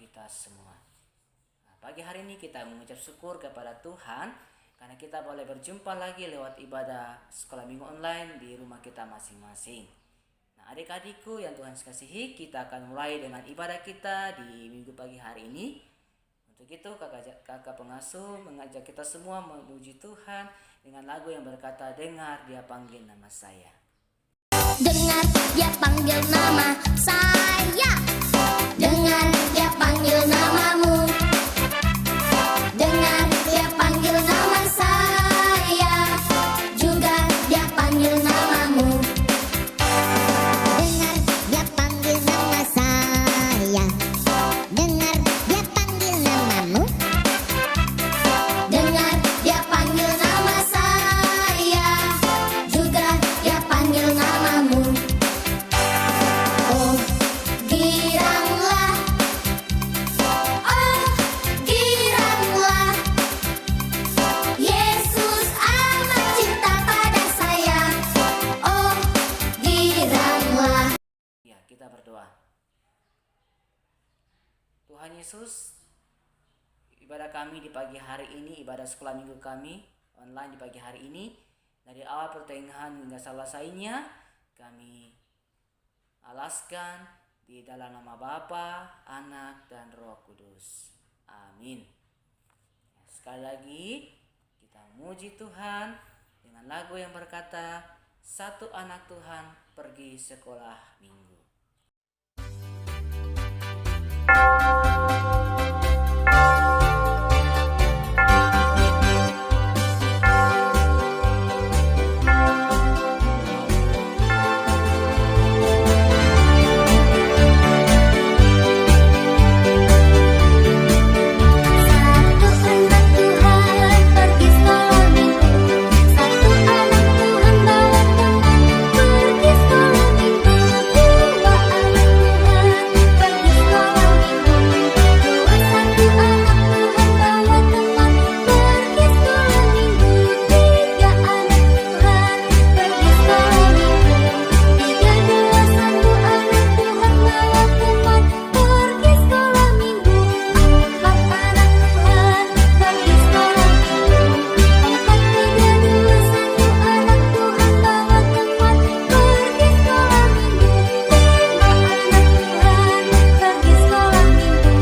kita semua. Nah, pagi hari ini kita mengucap syukur kepada Tuhan karena kita boleh berjumpa lagi lewat ibadah sekolah minggu online di rumah kita masing-masing. Nah, adik-adikku yang Tuhan kasihi, kita akan mulai dengan ibadah kita di minggu pagi hari ini. Untuk itu kakak pengasuh mengajak kita semua memuji Tuhan dengan lagu yang berkata, dengar dia panggil nama saya. Dengar dia panggil nama saya. Dengar dia panggil namamu. Dengar dia panggil nama saya. Juga dia panggil namamu. Dengar dia panggil nama saya. Dengar dia panggil namamu. Dengar dia panggil nama saya. Juga dia panggil namamu. Oh, giranglah. Oh, giranglah. Yesus amat cinta pada saya. Oh, giranglah. Ya, kita berdoa. Tuhan Yesus, ibadah kami di pagi hari ini, ibadah sekolah minggu kami online di pagi hari ini, dari awal pertengahan hingga selesainya, kami alaskan di dalam nama Bapa, Anak, dan Roh Kudus. Amin. Sekali lagi, kita memuji Tuhan dengan lagu yang berkata, satu anak Tuhan pergi sekolah minggu. Satu anak Tuhan pergi sekolah minggu. Satu anak Tuhan bawa teman pergi sekolah minggu. Dua anak Tuhan pergi sekolah minggu. Satu anak Tuhan bawa teman pergi sekolah minggu. Tiga anak Tuhan pergi sekolah minggu. Tiga, dua, satu anak Tuhan bawa teman pergi sekolah minggu. Empat anak Tuhan pergi sekolah minggu. Empat, tiga, dua, satu anak Tuhan bawa teman pergi sekolah minggu. Lima anak Tuhan pergi sekolah minggu.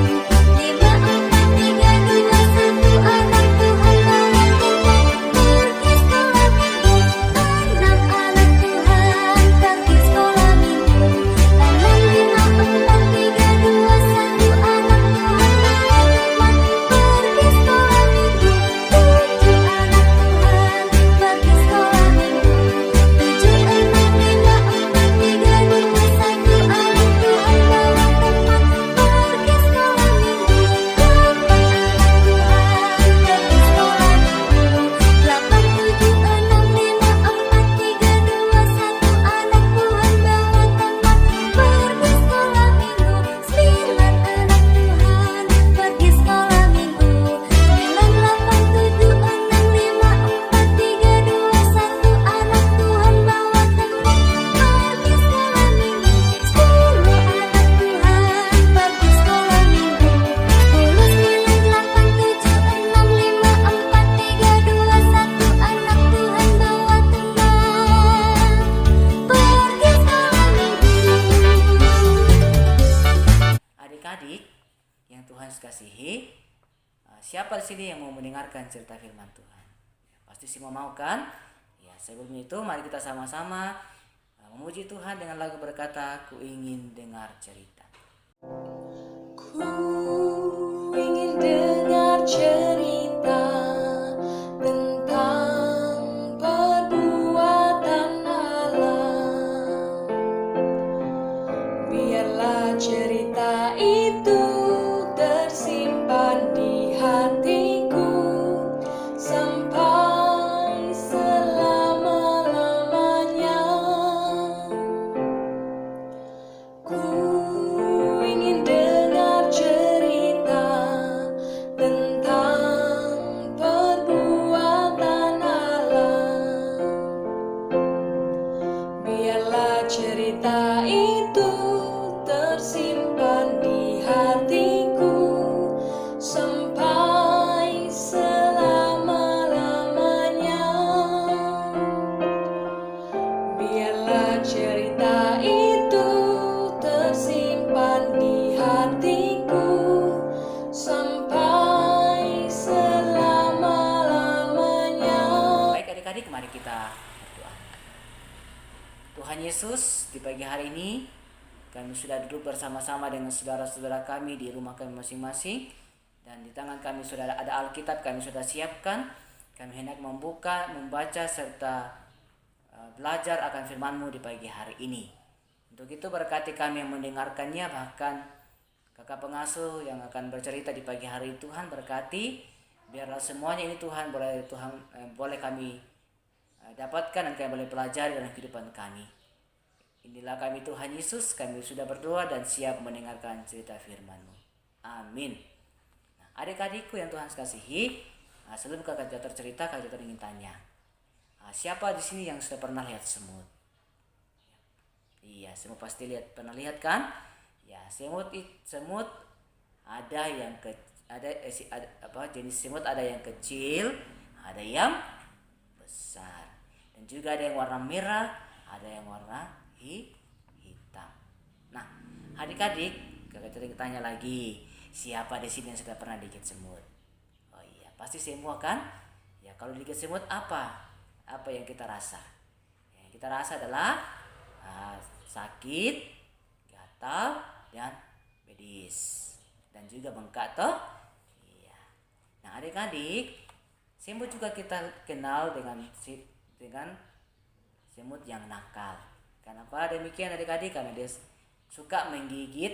Lima, empat, tiga, dua, satu anak Tuhan bawa teman pergi sekolah minggu. Enam anak Tuhan pergi sekolah minggu. Enam, lima, empat, tiga, dua, satu anak Tuhan bawa teman pergi sekolah minggu. Tujuh anak Tuhan pergi sekolah minggu. Tujuh, enam, lima, empat, tiga, dua, satu anak Tuhan bawa teman pergi sekolah minggu. Delapan anak Tuhan pergi sekolah minggu. Delapan, tujuh, enam, lima, empat, tiga, dua, satu anak Tuhan bawa teman pergi sekolah minggu. Sembilan anak Tuhan pergi sekolah minggu. Sembilan, delapan, tujuh, enam, lima, empat, tiga, dua, satu anak Tuhan bawa teman pergi sekolah minggu. Sepuluh anak Tuhan pergi sekolah minggu. Sepuluh, sembilan, delapan, tujuh, enam, lima, empat, tiga, dua, satu anak Tuhan bawa teman pergi sekolah minggu. Adik-adik yang Tuhan kasihi, siapa di sini yang mau mendengarkan cerita firman Tuhan? Ya, pasti semua mau kan? Ya, sebelum itu mari kita sama-sama memuji Tuhan dengan lagu berkata, ku ingin dengar cerita. Ku ingin dengar cerita tentang perbuatan Allah. Biarlah cerita itu tersimpan di hatiku sampai selama-lamanya. Ku ingin dengar cerita tentang kita berdoa. Tuhan Yesus, di pagi hari ini kami sudah duduk bersama-sama dengan saudara-saudara kami di rumah kami masing-masing, dan di tangan kami sudah ada Alkitab, kami sudah siapkan. Kami hendak membuka, membaca serta belajar akan firman-Mu di pagi hari ini. Untuk itu berkati kami yang mendengarkannya, bahkan kakak pengasuh yang akan bercerita di pagi hari, Tuhan berkati. Biarlah semuanya ini Tuhan boleh kami dapatkan dan kami boleh pelajari dalam kehidupan kami. Inilah kami Tuhan Yesus, kami sudah berdoa dan siap mendengarkan cerita firman-Mu. Amin. Nah, adik-adikku yang Tuhan kasihi, sebelum kakak Jotor cerita, kakak Jotor ingin tanya, siapa di sini yang sudah pernah lihat semut? Iya, semua pasti pernah lihat kan? Ya, semut ada yang jenis semut ada yang kecil, ada yang besar, dan juga ada yang warna merah, ada yang warna hitam. Nah, adik-adik, kakak tanya lagi, siapa di sini yang sudah pernah digigit semut? Oh iya, pasti semua kan? Ya, kalau digigit semut apa yang kita rasa? Yang kita rasa adalah sakit, gatal, dan pedis, dan juga bengkak toh. Iya. Nah, adik-adik, semut juga kita kenal dengan semut yang nakal. Kenapa demikian adik-adik? Karena dia suka menggigit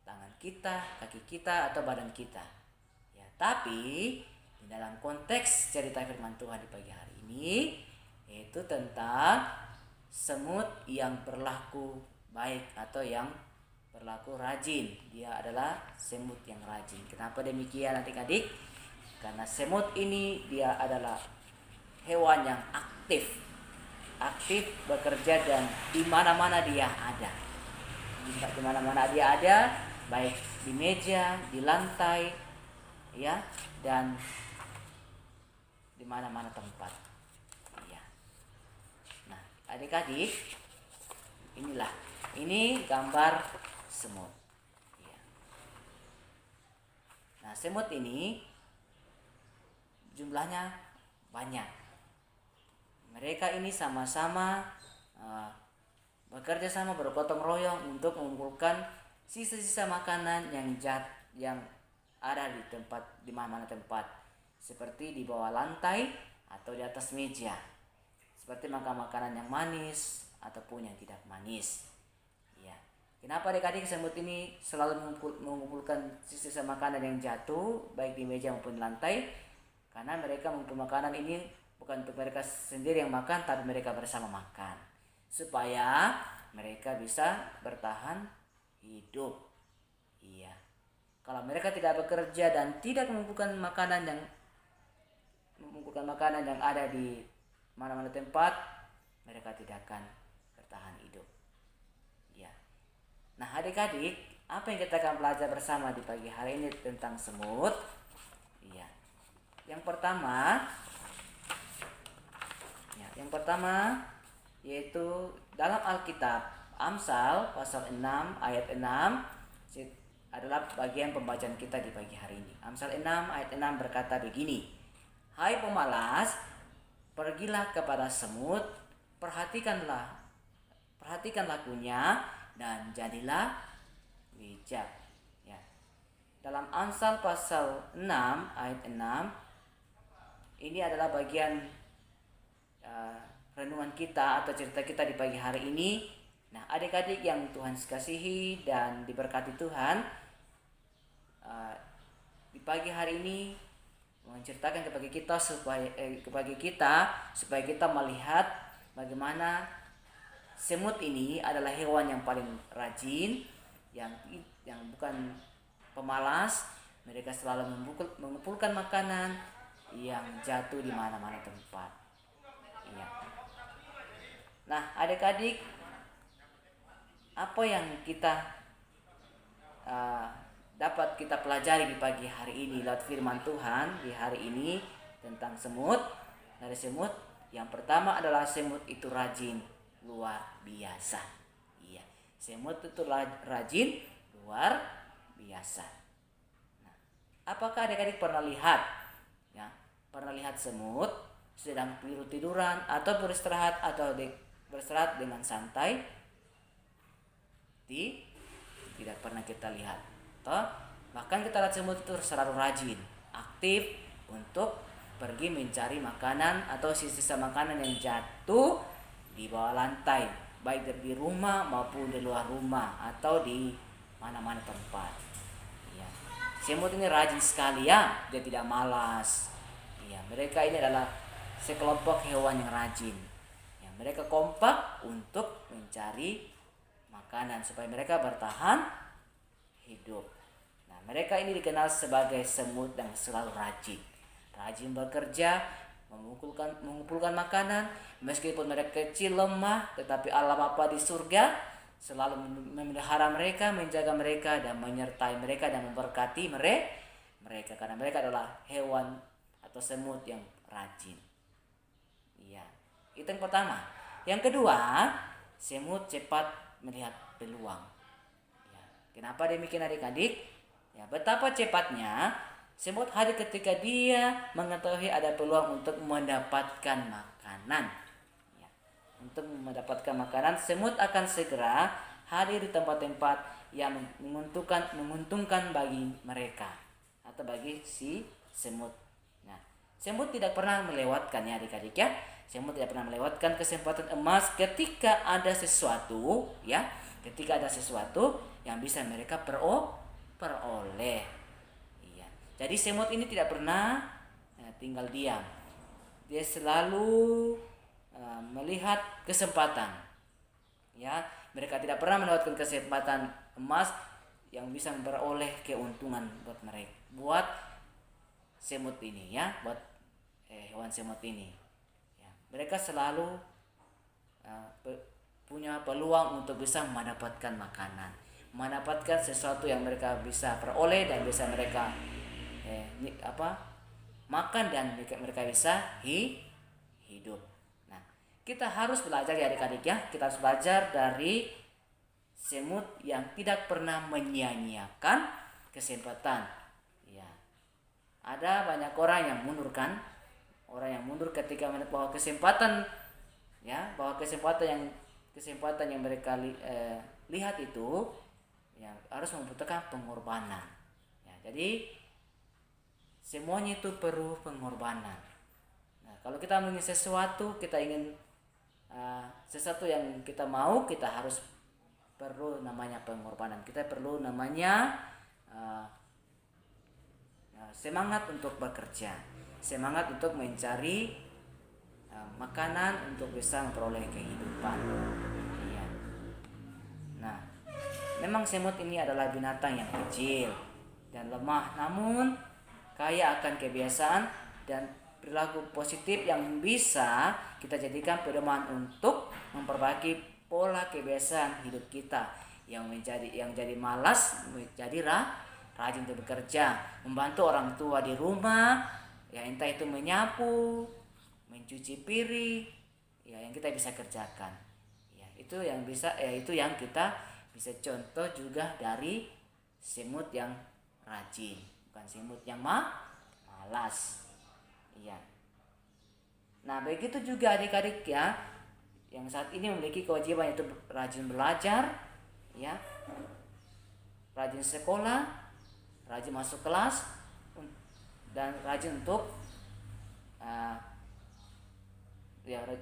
tangan kita, kaki kita, atau badan kita. Ya, tapi di dalam konteks cerita firman Tuhan di pagi hari ini, yaitu tentang semut yang berlaku baik atau yang berlaku rajin. Dia adalah semut yang rajin. Kenapa demikian adik-adik? Karena semut ini dia adalah hewan yang aktif bekerja, dan di mana-mana dia ada. Di mana-mana dia ada, baik di meja, di lantai, ya, dan di mana-mana tempat. Ya. Nah, adik-adik, ini gambar semut. Ya. Nah, semut ini jumlahnya banyak. Mereka ini sama-sama bekerja sama, bergotong royong untuk mengumpulkan sisa-sisa makanan yang ada di mana-mana tempat, seperti di bawah lantai atau di atas meja, seperti makanan yang manis ataupun yang tidak manis. Ya. Kenapa adik-adik semut ini selalu mengumpulkan sisa-sisa makanan yang jatuh baik di meja maupun di lantai? Karena mereka mengumpul makanan ini bukan untuk mereka sendiri yang makan, tapi mereka bersama makan, supaya mereka bisa bertahan hidup. Iya. Kalau mereka tidak bekerja dan tidak mengumpulkan makanan yang ada di mana-mana tempat, mereka tidak akan bertahan hidup. Ya. Nah, adik-adik, apa yang kita akan belajar bersama di pagi hari ini tentang semut? Iya. Yang pertama yaitu dalam Alkitab, Amsal pasal 6 ayat 6 adalah bagian pembacaan kita di pagi hari ini. Amsal 6 ayat 6 berkata begini, "Hai pemalas, pergilah kepada semut, perhatikan lakunya dan jadilah bijak." Ya. Dalam Amsal pasal 6 ayat 6, ini adalah bagian renungan kita atau cerita kita di pagi hari ini. Nah, adik-adik yang Tuhan kasihi dan diberkati Tuhan, di pagi hari ini menceritakan kepada kita supaya kita melihat bagaimana semut ini adalah hewan yang paling rajin, yang bukan pemalas. Mereka selalu mengumpulkan makanan yang jatuh di mana-mana tempat. Ya. Nah, adik-adik, apa yang kita dapat kita pelajari di pagi hari ini lewat firman Tuhan di hari ini tentang semut? Dari semut, yang pertama adalah semut itu rajin luar biasa. Iya, semut itu rajin luar biasa. Nah, apakah adik-adik pernah lihat semut sedang tiduran atau beristirahat beristirahat dengan santai, tidak pernah kita lihat. Toh, bahkan kita lihat semut itu selalu rajin, aktif untuk pergi mencari makanan atau sisa-sisa makanan yang jatuh di bawah lantai, baik di rumah maupun di luar rumah atau di mana-mana tempat. Ya. Semut ini rajin sekali ya, dia tidak malas. Ya, mereka ini adalah sekelompok hewan yang rajin. Ya, mereka kompak untuk mencari makanan supaya mereka bertahan hidup. Nah, mereka ini dikenal sebagai semut yang selalu rajin bekerja, mengumpulkan makanan, meskipun mereka kecil lemah, tetapi Allah Bapa di surga selalu memelihara mereka, menjaga mereka dan menyertai mereka dan memberkati mereka karena mereka adalah hewan atau semut yang rajin. Iya, itu yang pertama. Yang kedua, semut cepat melihat peluang. Ya, kenapa demikian adik-adik? Ya, betapa cepatnya semut hadir ketika dia mengetahui ada peluang untuk mendapatkan makanan. Ya, untuk mendapatkan makanan, semut akan segera hadir di tempat-tempat yang menguntungkan bagi mereka atau bagi si semut. Nah, semut tidak pernah melewatkan ya adik-adik ya. Semut tidak pernah melewatkan kesempatan emas ketika ada sesuatu yang bisa mereka peroleh. Iya. Jadi semut ini tidak pernah tinggal diam. Dia selalu melihat kesempatan. Ya, mereka tidak pernah melewatkan kesempatan emas yang bisa memperoleh keuntungan buat semut ini ya, buat hewan semut ini. Mereka selalu punya peluang untuk bisa mendapatkan makanan, mendapatkan sesuatu yang mereka bisa peroleh dan bisa mereka makan dan mereka bisa hidup. Nah, kita harus belajar ya adik-adik ya, kita harus belajar dari semut yang tidak pernah menyia-nyiakan kesempatan. Ya, ada banyak orang yang mundur kan. Orang yang mundur ketika melihat bahwa kesempatan yang mereka lihat itu ya harus membutuhkan pengorbanan. Ya, jadi semuanya itu perlu pengorbanan. Nah, kalau kita ingin sesuatu, sesuatu yang kita mau, kita harus perlu namanya pengorbanan. Kita perlu namanya semangat untuk bekerja. Semangat untuk mencari makanan untuk bisa memperoleh kehidupan. Iya. Nah, memang semut ini adalah binatang yang kecil dan lemah, namun kaya akan kebiasaan dan perilaku positif yang bisa kita jadikan pedoman untuk memperbaiki pola kebiasaan hidup kita yang jadi malas menjadi rajin untuk bekerja, membantu orang tua di rumah. Ya, entah itu menyapu, mencuci piring, ya yang kita bisa kerjakan. Ya, itu yang kita bisa contoh juga dari semut yang rajin, bukan semut yang malas. Iya. Nah, begitu juga adik-adik ya, yang saat ini memiliki kewajiban yaitu rajin belajar, ya, rajin sekolah, rajin masuk kelas, dan rajin untuk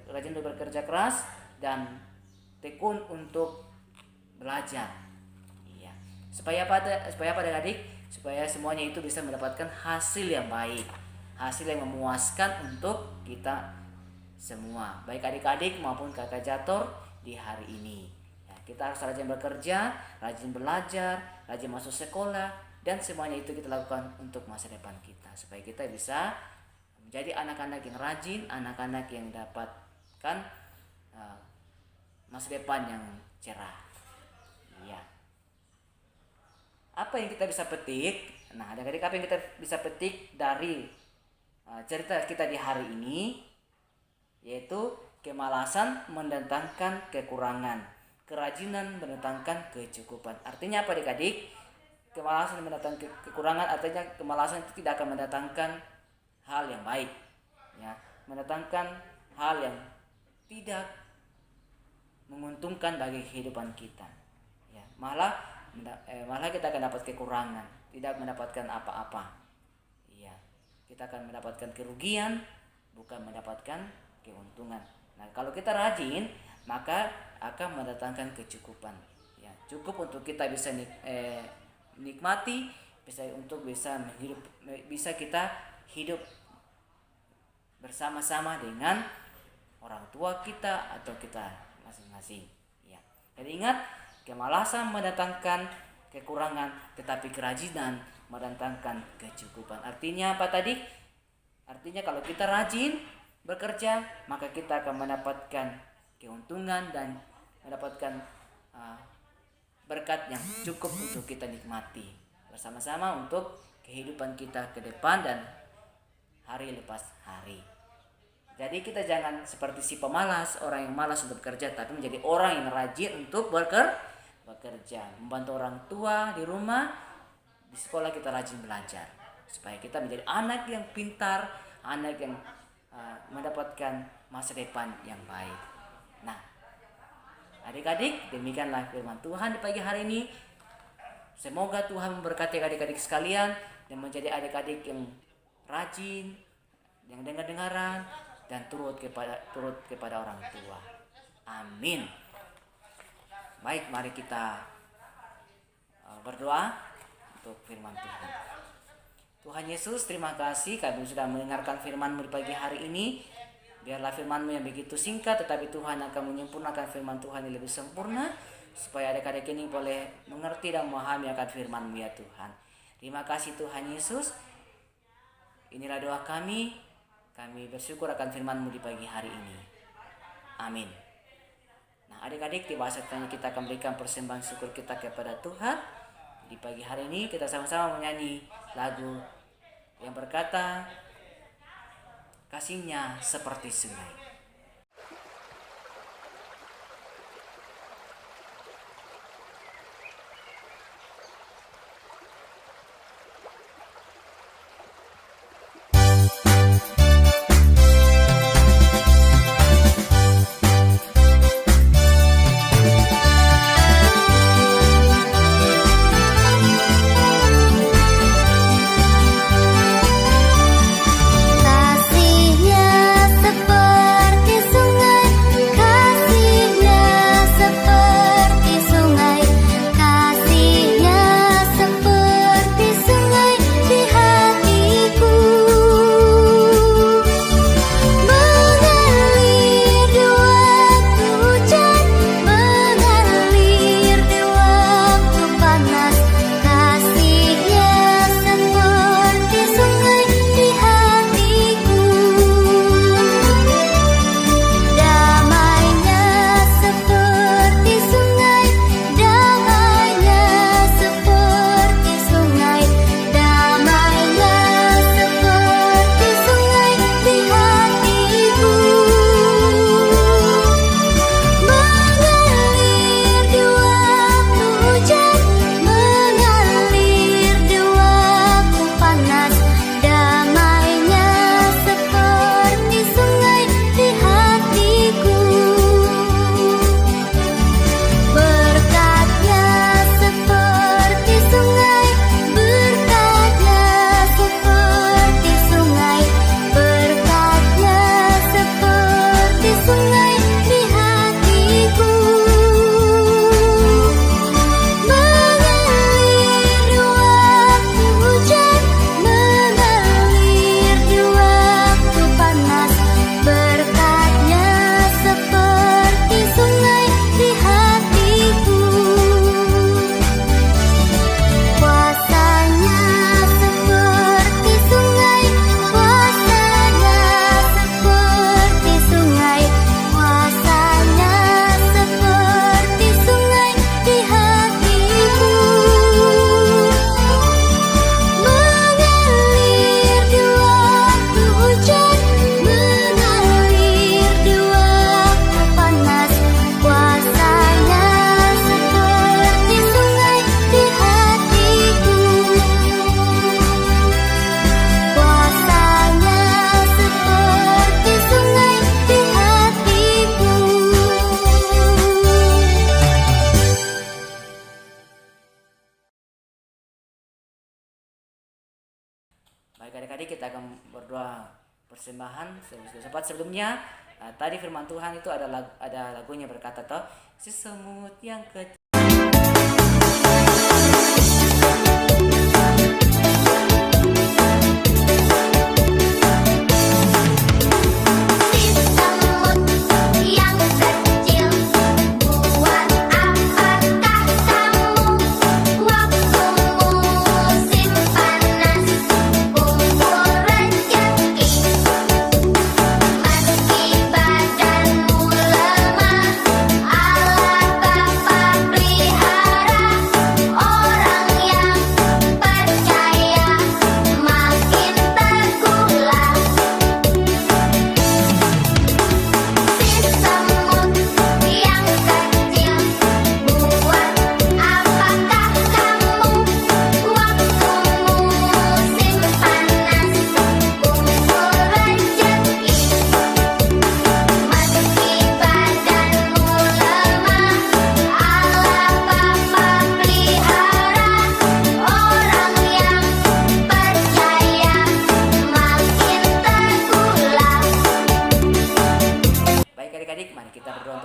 rajin untuk bekerja keras dan tekun untuk belajar. Iya. Supaya adik-adik supaya semuanya itu bisa mendapatkan hasil yang baik, hasil yang memuaskan untuk kita semua, baik adik-adik maupun kakak Jator di hari ini. Ya, kita harus rajin bekerja, rajin belajar, rajin masuk sekolah. Dan semuanya itu kita lakukan untuk masa depan kita, supaya kita bisa menjadi anak-anak yang rajin, anak-anak yang dapatkan masa depan yang cerah. Iya. Apa yang kita bisa petik? Nah, adik-adik, apa yang kita bisa petik dari cerita kita di hari ini? Yaitu kemalasan mendatangkan kekurangan, kerajinan mendatangkan kecukupan. Artinya apa adik-adik? Kemalasan mendatangkan kekurangan, artinya kemalasan itu tidak akan mendatangkan hal yang baik. Ya, mendatangkan hal yang tidak menguntungkan bagi kehidupan kita. Ya, malah kita akan dapat kekurangan, tidak mendapatkan apa-apa. Ya, kita akan mendapatkan kerugian, bukan mendapatkan keuntungan. Nah, kalau kita rajin, maka akan mendatangkan kecukupan. Ya, cukup untuk kita bisa nikmati, bisa kita hidup bersama-sama dengan orang tua kita atau kita masing-masing. Ya. Jadi ingat, kemalasan mendatangkan kekurangan, tetapi kerajinan mendatangkan kecukupan. Artinya apa tadi? Artinya kalau kita rajin bekerja, maka kita akan mendapatkan keuntungan dan mendapatkan berkat yang cukup untuk kita nikmati bersama-sama untuk kehidupan kita ke depan dan hari lepas hari. Jadi kita jangan seperti si pemalas, orang yang malas untuk bekerja, tapi menjadi orang yang rajin untuk bekerja, membantu orang tua di rumah, di sekolah kita rajin belajar, supaya kita menjadi anak yang pintar, anak yang mendapatkan masa depan yang baik. Nah, adik-adik, demikianlah firman Tuhan di pagi hari ini. Semoga Tuhan memberkati adik-adik sekalian dan menjadi adik-adik yang rajin, yang dengar-dengaran, dan turut kepada orang tua. Amin. Baik, mari kita berdoa untuk firman Tuhan. Tuhan Yesus, terima kasih kami sudah mendengarkan firman-Mu di pagi hari ini. Biarlah firman-Mu yang begitu singkat, tetapi Tuhan akan menyempurnakan firman Tuhan yang lebih sempurna, supaya adik-adik ini boleh mengerti dan memahami akan firman-Mu ya Tuhan. Terima kasih Tuhan Yesus. Inilah doa kami. Kami bersyukur akan firman-Mu di pagi hari ini. Amin. Nah, adik-adik, tiba saatnya kita akan berikan persembahan syukur kita kepada Tuhan. Di pagi hari ini kita sama-sama menyanyi lagu yang berkata, kasihnya seperti sungai. Kasihnya seperti persembahan sudah sempat sebelumnya. Tadi firman Tuhan itu ada lagunya berkata toh, si semut yang kecil.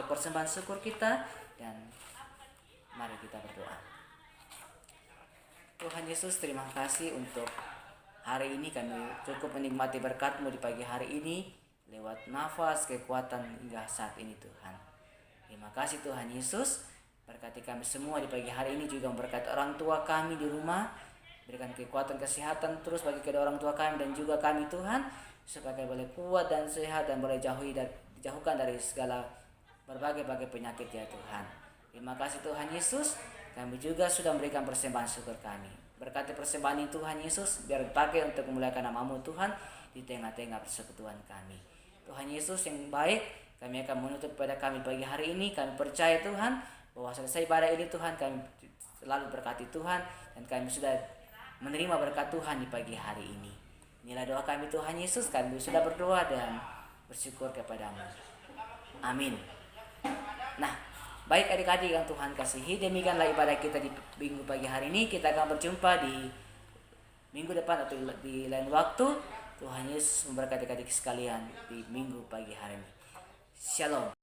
Persembahan syukur kita, dan mari kita berdoa. Tuhan Yesus, terima kasih untuk hari ini kami cukup menikmati berkat-Mu di pagi hari ini lewat nafas kekuatan hingga saat ini Tuhan. Terima kasih Tuhan Yesus, berkati kami semua di pagi hari ini, juga memberkati orang tua kami di rumah, berikan kekuatan kesehatan terus bagi kedua orang tua kami dan juga kami Tuhan, supaya kami boleh kuat dan sehat dan boleh dijauhkan dari segala berbagai-bagai penyakit ya Tuhan. Terima kasih Tuhan Yesus, kami juga sudah memberikan persembahan syukur kami. Berkati persembahan ini Tuhan Yesus, biar dipakai untuk memuliakan nama-Mu Tuhan di tengah-tengah persekutuan kami. Tuhan Yesus yang baik, kami akan menutup pada kami pagi hari ini. Kami percaya Tuhan bahwa selesai ibadah ini Tuhan, kami selalu berkati Tuhan, dan kami sudah menerima berkat Tuhan di pagi hari ini. Inilah doa kami Tuhan Yesus, kami sudah berdoa dan bersyukur kepada-Mu. Amin. Nah, baik adik-adik yang Tuhan kasihi, demikianlah ibadah kita di minggu pagi hari ini. Kita akan berjumpa di minggu depan atau di lain waktu. Tuhan Yesus memberkati adik-adik sekalian di minggu pagi hari ini. Shalom.